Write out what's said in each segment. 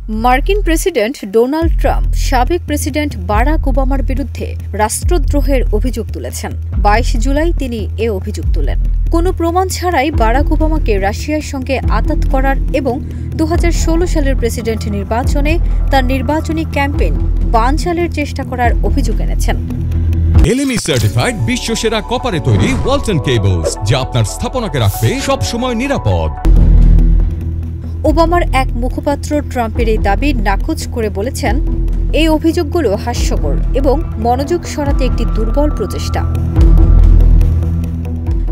মার্কিন president Donald Trump সাবেক president Barack ওবামার বিরুদ্ধে রাষ্ট্রদ্রোহের অভিযোগ তুলেছেন। ২২ জুলাই তিনি এ অভিযোগ তোলেন। কোনো প্রমাণ ছাড়াই বারাক ওবামাকে রাশিয়ার সঙ্গে আতাত করার এবং ২০১৬ সালের প্রেসিডেন্ট নির্বাচনে তার নির্বাচনী ক্যাম্পেইন বানচালের চেষ্টা করার অভিযোগ এনেছেন। এলএমই সার্টিফাইড বিশ্বসেরা কপারে তৈরি ওয়ালটন কেবলস, যা আপনার স্থাপনাকে রাখবে সব সময় নিরাপদ। ওবামার এক মুখপাত্র ট্রাম্পের এই দাবি নাকচ করে বলেছেন, এই অভিযোগগুলো হাস্যকর এবং মনোযোগ সরাতে একটি দুর্বল প্রচেষ্টা।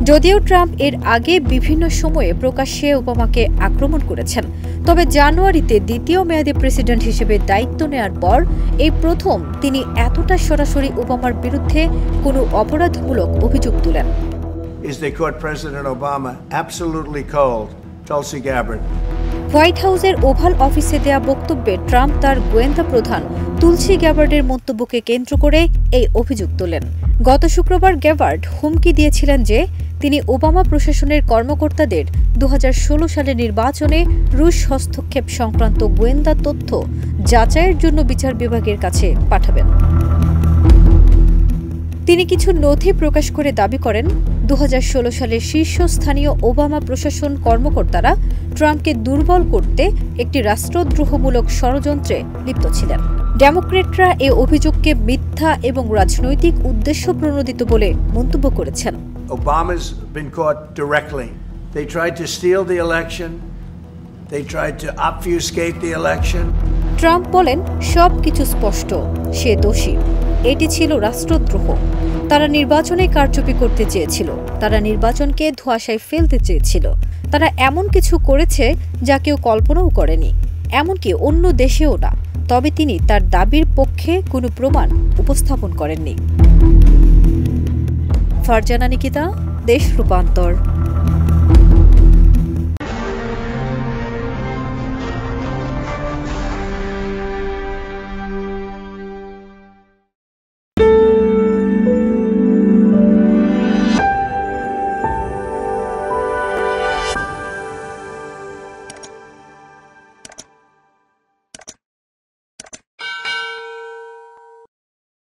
যদিও ট্রাম্প এর আগে বিভিন্ন সময়ে প্রকাশ্যে ওবামাকে আক্রমণ করেছেন, তবে জানুয়ারিতে দ্বিতীয় মেয়াদে প্রেসিডেন্ট হিসেবে দায়িত্ব নেওয়ার পর এই প্রথম তিনি এতটা সরাসরি ওবামার বিরুদ্ধে কোনো অপরাধমূলক অভিযোগ তুলেন। Is they caught President Obama absolutely cold, Tulsi Gabbard. White হাউসের ওভাল অফিসে দেয়া বক্তব্যে ট্রাম্প তার গোয়েন্দা প্রধান তুলসি গ্যাবার্ডের মন্তব্যকে কেন্দ্র করে এই অভিযোগ তোলেন। গত শুক্রবার গ্যাবার্ড হুমকি দিয়েছিলেন যে তিনি ওবামা প্রশাসনের কর্মকর্তাদের ২০১৬ সালের নির্বাচনে রুশ হস্তক্ষেপ সংক্রান্ত গোয়েন্দা তথ্য যাচাইয়ের জন্য বিচার বিভাগের কাছে পাঠাবেন। তিনি কিছু নথি প্রকাশ করে দাবি করেন, ২০১৬ সালের শীর্ষস্থানীয় ওবামা প্রশাসন কর্মকর্তারা ট্রাম্পকে দুর্বল করতে একটি রাষ্ট্রদ্রোহমূলক ষড়যন্ত্রে লিপ্ত ছিলেন। ডেমোক্র্যাটরা এ অভিযোগকে মিথ্যা এবং রাজনৈতিক উদ্দেশ্য প্রণোদিত বলে মন্তব্য করেছেন। Obama's been caught directly. They tried to steal the election. They tried to obfuscate the election. Trump বলেন, সব কিছু স্পষ্ট, সে দোষী। এটি ছিল রাষ্ট্রদ্রোহ। তারা নির্বাচনে কারচুপি করতে চেয়েছিল, তারা নির্বাচনকে ধোঁয়াশায় ফেলতে চেয়েছিল, তারা এমন কিছু করেছে যা কেউ কল্পনাও করেনি, এমনকি অন্য দেশেও না। তবে তিনি তার দাবির পক্ষে কোনো প্রমাণ উপস্থাপন করেননি। ফারজানা নিকিতা, দেশ রূপান্তর।